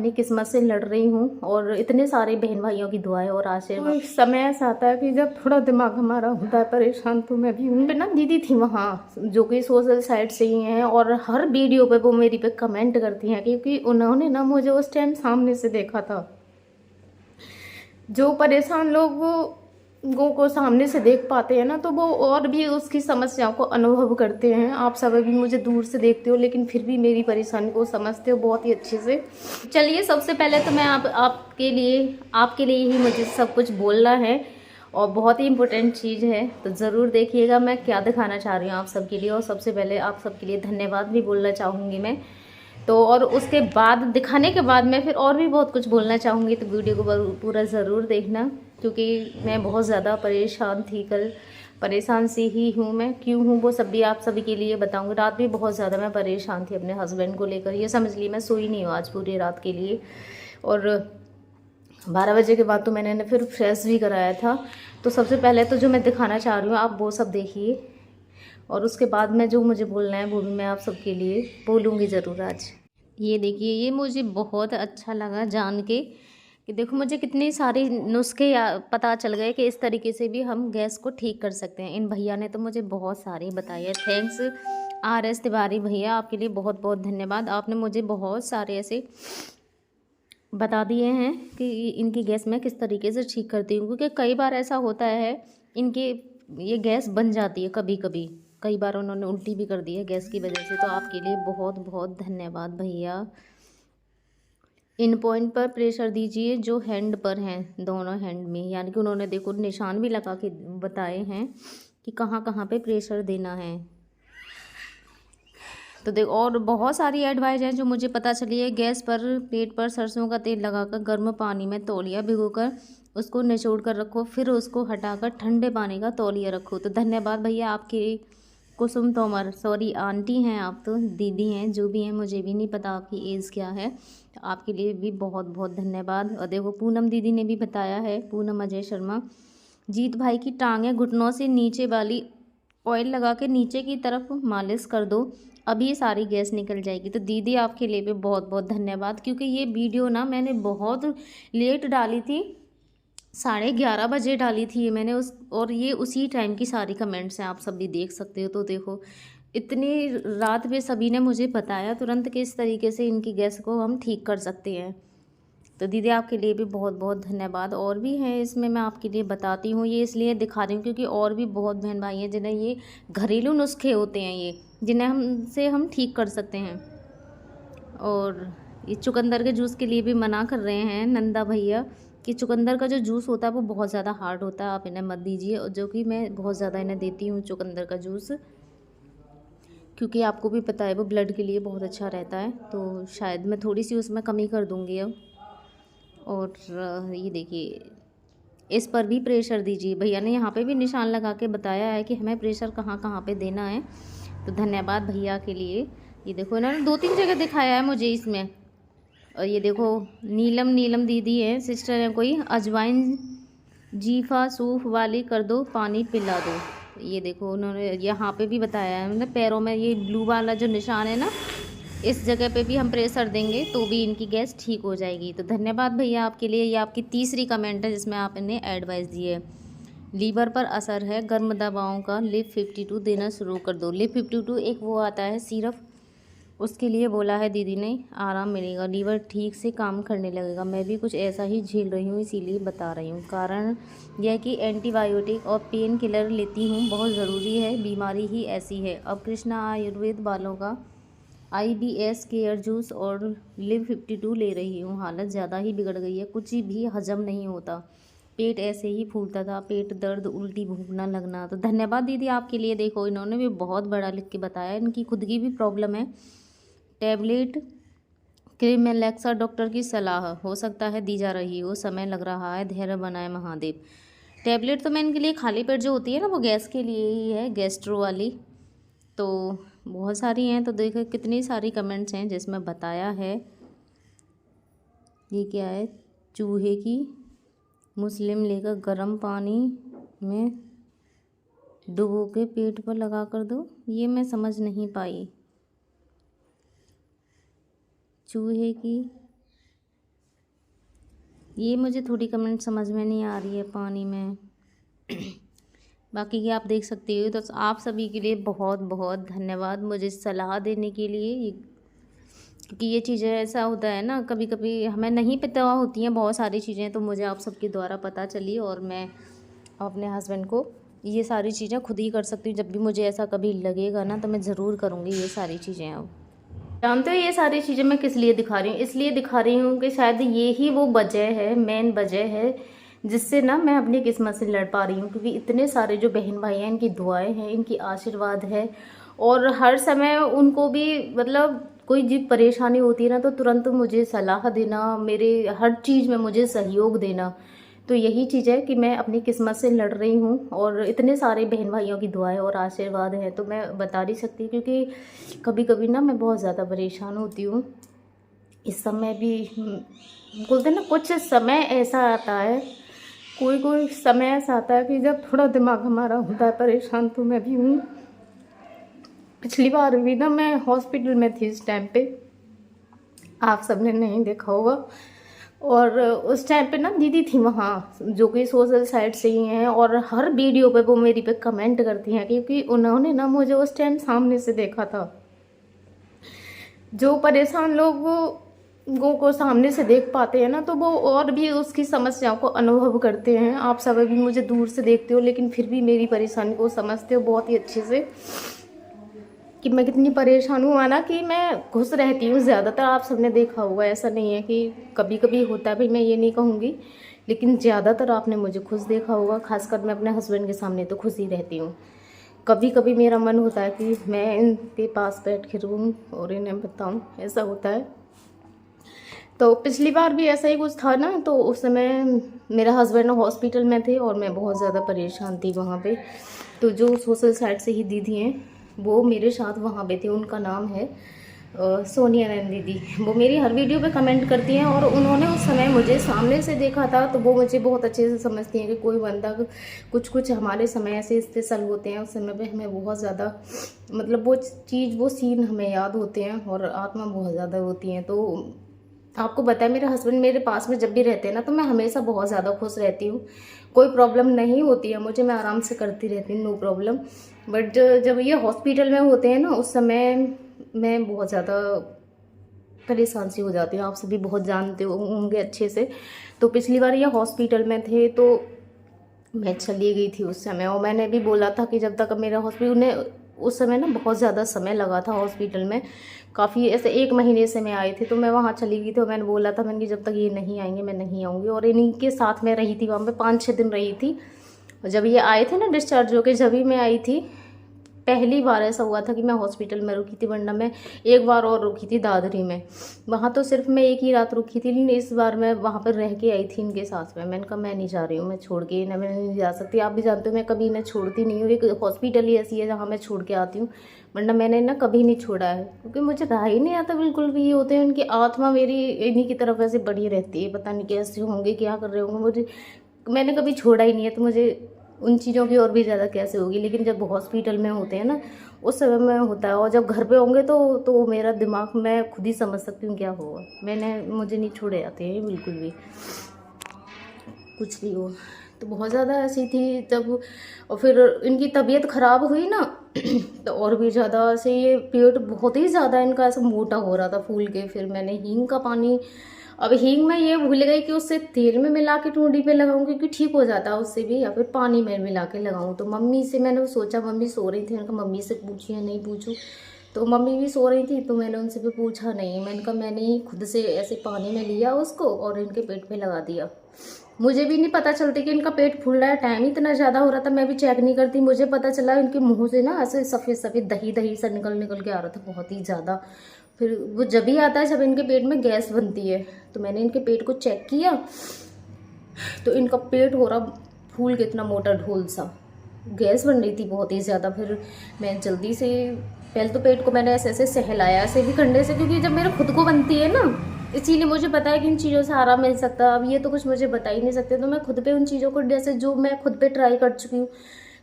अपनी किस्मत से लड़ रही हूँ और इतने सारे बहन भाइयों की दुआएं और आशीर्वाद। तो समय ऐसा आता है कि जब थोड़ा दिमाग हमारा होता है परेशान, तो मैं भी हूँ। ना दीदी थी वहाँ जो कि सोशल साइट से ही हैं, और हर वीडियो पे वो मेरी पे कमेंट करती हैं, क्योंकि उन्होंने ना मुझे उस टाइम सामने से देखा था। जो परेशान लोगों को सामने से देख पाते हैं ना, तो वो और भी उसकी समस्याओं को अनुभव करते हैं। आप सब अभी मुझे दूर से देखते हो, लेकिन फिर भी मेरी परेशानी को समझते हो बहुत ही अच्छे से। चलिए, सबसे पहले तो मैं आपके लिए ही मुझे सब कुछ बोलना है, और बहुत ही इम्पोर्टेंट चीज़ है, तो ज़रूर देखिएगा मैं क्या दिखाना चाह रही हूँ आप सबके लिए। और सबसे पहले आप सबके लिए धन्यवाद भी बोलना चाहूँगी मैं। तो और उसके बाद दिखाने के बाद मैं फिर और भी बहुत कुछ बोलना चाहूँगी, तो वीडियो को पूरा ज़रूर देखना, क्योंकि मैं बहुत ज़्यादा परेशान थी कल। परेशान सी ही हूँ मैं, क्यों हूँ वो सब भी आप सभी के लिए बताऊँगी। रात भी बहुत ज़्यादा मैं परेशान थी अपने हस्बैंड को लेकर, ये समझ ली मैं सोई नहीं हूँ आज पूरी रात के लिए। और 12 बजे के बाद तो मैंने फिर फ्रेश भी कराया था। तो सबसे पहले तो जो मैं दिखाना चाह रही हूँ आप वो सब देखिए, और उसके बाद में जो मुझे बोलना है वो भी मैं आप सबके लिए बोलूँगी ज़रूर आज। ये देखिए, ये मुझे बहुत अच्छा लगा जान के कि देखो मुझे कितने सारे नुस्खे पता चल गए कि इस तरीके से भी हम गैस को ठीक कर सकते हैं। इन भैया ने तो मुझे बहुत सारे बताए हैं। थैंक्स RS तिवारी भैया, आपके लिए बहुत बहुत धन्यवाद। आपने मुझे बहुत सारे ऐसे बता दिए हैं कि इनकी गैस मैं किस तरीके से ठीक करती हूँ, क्योंकि कई बार ऐसा होता है इनके ये गैस बन जाती है कभी कभी। कई बार उन्होंने उल्टी भी कर दी है गैस की वजह से। तो आपके लिए बहुत बहुत धन्यवाद भैया। इन पॉइंट पर प्रेशर दीजिए जो हैंड पर हैं, दोनों हैंड में, यानी कि उन्होंने देखो निशान भी लगा के बताए हैं कि कहाँ कहाँ पे प्रेशर देना है। तो देखो, और बहुत सारी एडवाइस हैं जो मुझे पता चली है। गैस पर पेट पर सरसों का तेल लगाकर गर्म पानी में तौलिया भिगोकर उसको निचोड़ कर रखो, फिर उसको हटाकर ठंडे पानी का तौलिया रखो। तो धन्यवाद भैया आपके। कुसुम तोमर, सॉरी आंटी हैं आप, तो दीदी हैं, जो भी हैं, मुझे भी नहीं पता आपकी एज क्या है। तो आपके लिए भी बहुत बहुत धन्यवाद। और देखो पूनम दीदी ने भी बताया है, पूनम अजय शर्मा, जीत भाई की टांगें घुटनों से नीचे वाली ऑयल लगा के नीचे की तरफ मालिश कर दो, अभी सारी गैस निकल जाएगी। तो दीदी आपके लिए भी बहुत बहुत धन्यवाद, क्योंकि ये वीडियो ना मैंने बहुत लेट डाली थी, 11:30 बजे डाली थी ये मैंने और ये उसी टाइम की सारी कमेंट्स हैं, आप सब भी देख सकते हो। तो देखो इतनी रात में सभी ने मुझे बताया तुरंत कि इस तरीके से इनकी गैस को हम ठीक कर सकते हैं। तो दीदी आपके लिए भी बहुत बहुत धन्यवाद। और भी हैं इसमें, मैं आपके लिए बताती हूँ, ये इसलिए दिखा रही हूँ क्योंकि और भी बहुत बहन भाई हैं जिन्हें ये घरेलू नुस्खे होते हैं, ये जिन्हें हम ठीक कर सकते हैं। और ये चुकंदर के जूस के लिए भी मना कर रहे हैं नंदा भैया कि चुकंदर का जो जूस होता है वो बहुत ज़्यादा हार्ड होता है, आप इन्हें मत दीजिए। और जो कि मैं बहुत ज़्यादा इन्हें देती हूँ चुकंदर का जूस, क्योंकि आपको भी पता है वो ब्लड के लिए बहुत अच्छा रहता है। तो शायद मैं थोड़ी सी उसमें कमी कर दूँगी अब। और ये देखिए, इस पर भी प्रेशर दीजिए। भैया ने यहाँ पे भी निशान लगा के बताया है कि हमें प्रेशर कहाँ कहाँ पे देना है। तो धन्यवाद भैया के लिए। ये देखो इन्होंने 2-3 जगह दिखाया है मुझे इसमें। और ये देखो नीलम दीदी है, सिस्टर है कोई, अजवाइन जीफा सूफ वाली कर दो, पानी पिला दो। ये देखो उन्होंने यहाँ पे भी बताया है, मतलब पैरों में ये ब्लू वाला जो निशान है ना, इस जगह पे भी हम प्रेशर देंगे तो भी इनकी गैस ठीक हो जाएगी। तो धन्यवाद भैया आपके लिए। ये आपकी तीसरी कमेंट है जिसमें आपने एडवाइस दी है। लीवर पर असर है, गर्म दवाओं का लिप 52 देना शुरू कर दो। लिप 52 एक वो आता है सिर्फ, उसके लिए बोला है दीदी ने, आराम मिलेगा, लीवर ठीक से काम करने लगेगा। मैं भी कुछ ऐसा ही झेल रही हूँ, इसीलिए बता रही हूँ। कारण यह कि एंटीबायोटिक और पेन किलर लेती हूँ, बहुत ज़रूरी है, बीमारी ही ऐसी है। अब कृष्णा आयुर्वेद वालों का IBS केयर जूस और लिव 52 ले रही हूँ। हालत ज़्यादा ही बिगड़ गई है, कुछ भी हजम नहीं होता, पेट ऐसे ही फूलता था, पेट दर्द, उल्टी, भूख न लगना। तो धन्यवाद दीदी आपके लिए। देखो इन्होंने भी बहुत बड़ा लिख के बताया, इनकी खुद की भी प्रॉब्लम है। टैबलेट क्रीमेलेक्सा डॉक्टर की सलाह, हो सकता है दी जा रही हो, समय लग रहा है, धैर्य बनाए महादेव। टैबलेट तो मैं इनके लिए खाली पेट जो होती है ना, वो गैस के लिए ही है, गैस्ट्रो वाली। तो बहुत सारी हैं, तो देखो कितनी सारी कमेंट्स हैं जिसमें बताया है। ये क्या है, चूहे की मुस्लिम लेकर गर्म पानी में डुबो के पेट पर लगा कर दो, ये मैं समझ नहीं पाई। चूहे की ये मुझे थोड़ी कमेंट समझ में नहीं आ रही है पानी में। बाकी ये आप देख सकते हो। तो आप सभी के लिए बहुत बहुत धन्यवाद मुझे सलाह देने के लिए, क्योंकि ये चीज़ें ऐसा होता है ना, कभी कभी हमें नहीं पता होती हैं बहुत सारी चीज़ें, तो मुझे आप सबके द्वारा पता चली और मैं अपने हस्बैंड को ये सारी चीज़ें खुद ही कर सकती हूँ। जब भी मुझे ऐसा कभी लगेगा ना तो मैं ज़रूर करूँगी ये सारी चीज़ें। अब जानते हो ये सारी चीज़ें मैं किस लिए दिखा रही हूँ? इसलिए दिखा रही हूँ कि शायद ये ही वो वजह है, मेन वजह है जिससे ना मैं अपनी किस्मत से लड़ पा रही हूँ। क्योंकि इतने सारे जो बहन भाई हैं, इनकी दुआएं हैं, इनकी आशीर्वाद है, और हर समय उनको भी मतलब कोई जी परेशानी होती है ना तो तुरंत मुझे सलाह देना, मेरे हर चीज़ में मुझे सहयोग देना। तो यही चीज़ है कि मैं अपनी किस्मत से लड़ रही हूँ, और इतने सारे बहन भाइयों की दुआएं और आशीर्वाद हैं तो मैं बता नहीं सकती। क्योंकि कभी कभी ना मैं बहुत ज़्यादा परेशान होती हूँ। इस समय भी बोलते हैं ना, कुछ समय ऐसा आता है, कोई कोई समय ऐसा आता है कि जब थोड़ा दिमाग हमारा होता है परेशान, तो मैं भी हूँ। पिछली बार भी ना मैं हॉस्पिटल में थी इस टाइम पे, आप सबने नहीं देखा होगा। और उस टाइम पे ना दीदी थी वहाँ, जो कि सोशल साइट से ही हैं, और हर वीडियो पे वो मेरी पे कमेंट करती हैं, क्योंकि उन्होंने ना मुझे उस टाइम सामने से देखा था। जो परेशान लोगों को सामने से देख पाते हैं ना, तो वो और भी उसकी समस्याओं को अनुभव करते हैं। आप सब भी मुझे दूर से देखते हो, लेकिन फिर भी मेरी परेशानी को समझते हो बहुत ही अच्छे से, कि मैं कितनी परेशान हूँ ना, कि मैं खुश रहती हूँ ज़्यादातर। आप सबने देखा होगा, ऐसा नहीं है कि कभी कभी होता है भाई, मैं ये नहीं कहूँगी, लेकिन ज़्यादातर आपने मुझे खुश देखा होगा। खासकर मैं अपने हस्बैंड के सामने तो खुश ही रहती हूँ। कभी कभी मेरा मन होता है कि मैं इनके पास बैठ के रहूँ और इन्हें बताऊँ, ऐसा होता है। तो पिछली बार भी ऐसा ही कुछ था ना, तो उस समय मेरा हस्बैंड हॉस्पिटल में थे और मैं बहुत ज़्यादा परेशान थी वहाँ पे। तो जो सोशल साइट से ही दीदी हैं, वो मेरे साथ वहाँ पे थी। उनका नाम है सोनिया नैन दीदी। वो मेरी हर वीडियो पे कमेंट करती हैं, और उन्होंने उस समय मुझे सामने से देखा था, तो वो मुझे बहुत अच्छे से समझती हैं कि कोई बंदा कुछ हमारे समय ऐसे स्पेशल होते हैं, उस समय पे हमें बहुत ज़्यादा मतलब वो चीज़, वो सीन हमें याद होते हैं और आत्मा बहुत ज़्यादा होती हैं। तो आपको पता है मेरे हस्बैंड मेरे पास में जब भी रहते हैं ना, तो मैं हमेशा बहुत ज़्यादा खुश रहती हूँ। कोई प्रॉब्लम नहीं होती है मुझे, मैं आराम से करती रहती हूँ, नो प्रॉब्लम। बट जब ये हॉस्पिटल में होते हैं ना, उस समय मैं बहुत ज़्यादा परेशान सी हो जाती हूँ। आप सभी बहुत जानते होंगे अच्छे से। तो पिछली बार ये हॉस्पिटल में थे, तो मैं चली गई थी उस समय, और मैंने भी बोला था कि जब तक मेरा हॉस्पिटल ने उस समय ना बहुत ज़्यादा समय लगा था हॉस्पिटल में, काफ़ी ऐसे 1 महीने से मैं आई थी। तो मैं वहाँ चली गई थी, और मैंने बोला था, मैंने कि जब तक ये नहीं आएंगे मैं नहीं आऊँगी। और इन्हीं के साथ मैं रही थी वहाँ पे, 5-6 दिन रही थी। जब ये आए थे ना डिस्चार्ज होके, जब ही मैं आई थी। पहली बार ऐसा हुआ था कि मैं हॉस्पिटल में रुकी थी, वरना मैं एक बार और रुकी थी दादरी में। वहाँ तो सिर्फ मैं एक ही रात रुकी थी, लेकिन इस बार मैं वहाँ पर रह के आई थी इनके साथ में। मैंने कहा मैं नहीं जा रही हूँ, मैं छोड़ के इन्हें मैं नहीं जा सकती। आप भी जानते हो मैं कभी इन्हें छोड़ती नहीं हूँ। एक हॉस्पिटल ही ऐसी है जहाँ मैं छोड़ के आती हूँ, वरना मैंने ना कभी नहीं छोड़ा है। क्योंकि मुझे रहा ही नहीं आता बिल्कुल भी। ये होते हैं, उनकी आत्मा मेरी इन्हीं की तरफ ऐसे बढ़ी रहती है, पता नहीं कैसे होंगे, क्या कर रहे होंगे। मुझे, मैंने कभी छोड़ा ही नहीं है, तो मुझे उन चीज़ों की और भी ज़्यादा कैसे होगी। लेकिन जब हॉस्पिटल में होते हैं ना, उस समय में होता है, और जब घर पे होंगे तो मेरा दिमाग, मैं खुद ही समझ सकती हूँ क्या होगा। मुझे नहीं छोड़े जाते हैं बिल्कुल भी, कुछ भी हो। तो बहुत ज़्यादा ऐसी थी तब। और फिर इनकी तबीयत ख़राब हुई ना, तो और भी ज़्यादा ऐसे ये पेट बहुत ही ज़्यादा इनका ऐसा मोटा हो रहा था, फूल के। फिर मैंने हींग का पानी, अब हींग मैं ये भूल गई कि उससे तेल में मिला के टूंडी पे लगाऊं, क्योंकि ठीक हो जाता है उससे भी, या फिर पानी में मिला के लगाऊं। तो मम्मी से मैंने सोचा, मम्मी सो रही थी, उनका मम्मी से पूछी या नहीं पूछूं। तो मम्मी भी सो रही थी, तो मैंने उनसे भी पूछा नहीं। मैंने कहा मैंने ही खुद से ऐसे पानी में लिया उसको और इनके पेट पे लगा दिया। मुझे भी नहीं पता चलती कि इनका पेट फूल रहा है, टाइम इतना ज़्यादा हो रहा था, मैं भी चेक नहीं करती। मुझे पता चला इनके मुंह से ना ऐसे सफ़ेद सफ़ेद दही दही सा निकल के आ रहा था, बहुत ही ज़्यादा। फिर वो जब ही आता है जब इनके पेट में गैस बनती है। तो मैंने इनके पेट को चेक किया, तो इनका पेट हो रहा फूल के, इतना मोटा ढोल सा, गैस बन रही थी बहुत ही ज़्यादा। फिर मैं जल्दी से, पहले तो पेट को मैंने ऐसे ऐसे सहलाया, ऐसे भी कंधे से, क्योंकि जब मेरे खुद को बनती है ना, इसीलिए मुझे पता है कि इन चीज़ों से आराम मिल सकता है। अब ये तो कुछ मुझे बता ही नहीं सकते, तो मैं खुद पे उन चीज़ों को, जैसे जो मैं खुद पे ट्राई कर चुकी हूँ,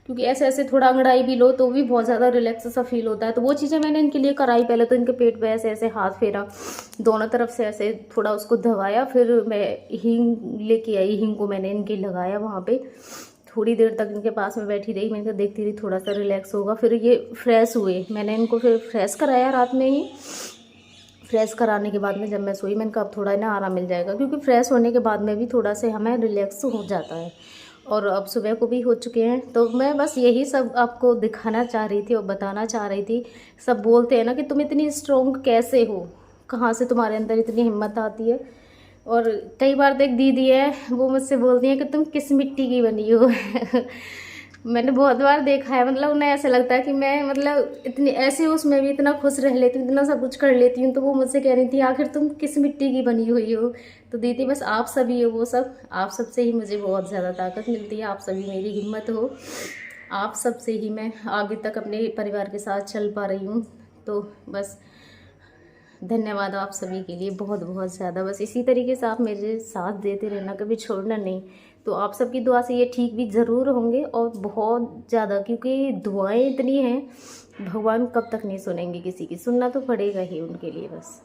क्योंकि ऐसे ऐसे थोड़ा अंगड़ाई भी लो तो भी बहुत ज़्यादा रिलैक्स सा फील होता है। तो वो चीज़ें मैंने इनके लिए कराई। पहले तो इनके पेट पे ऐसे ऐसे हाथ फेरा, दोनों तरफ से ऐसे थोड़ा उसको दबाया, फिर मैं हींग लेके आई, हींग को मैंने इनके लगाया वहाँ पे। थोड़ी देर तक इनके पास में बैठी रही, मैंने देखती रही थोड़ा सा रिलैक्स होगा। फिर ये फ्रेश हुए, मैंने इनको फिर फ्रेश कराया रात में ही। फ्रेश कराने के बाद में जब मैं सोई, मैंने कहा अब थोड़ा ना आराम मिल जाएगा, क्योंकि फ्रेश होने के बाद में भी थोड़ा से हमें रिलैक्स हो जाता है। और अब सुबह को भी हो चुके हैं, तो मैं बस यही सब आपको दिखाना चाह रही थी और बताना चाह रही थी। सब बोलते हैं ना कि तुम इतनी स्ट्रोंग कैसे हो, कहाँ से तुम्हारे अंदर इतनी हिम्मत आती है। और कई बार तो एक दीदी है, वो मुझसे बोलती है कि तुम किस मिट्टी की बनी हो। मैंने बहुत बार देखा है, मतलब उन्हें ऐसा लगता है कि मैं मतलब इतनी ऐसे उसमें भी इतना खुश रह लेती हूँ, इतना सब कुछ कर लेती हूँ। तो वो मुझसे कह रही थी आखिर तुम किस मिट्टी की बनी हुई हो। तो दीदी बस आप सभी हो वो सब, आप सबसे ही मुझे बहुत ज़्यादा ताकत मिलती है, आप सभी मेरी हिम्मत हो, आप सबसे ही मैं आगे तक अपने परिवार के साथ चल पा रही हूँ। तो बस धन्यवाद आप सभी के लिए बहुत बहुत ज़्यादा। बस इसी तरीके से आप मेरे साथ देते रहना, कभी छोड़ना नहीं। तो आप सबकी दुआ से ये ठीक भी ज़रूर होंगे, और बहुत ज़्यादा, क्योंकि दुआएं इतनी हैं, भगवान कब तक नहीं सुनेंगे किसी की, सुनना तो पड़ेगा ही उनके लिए बस।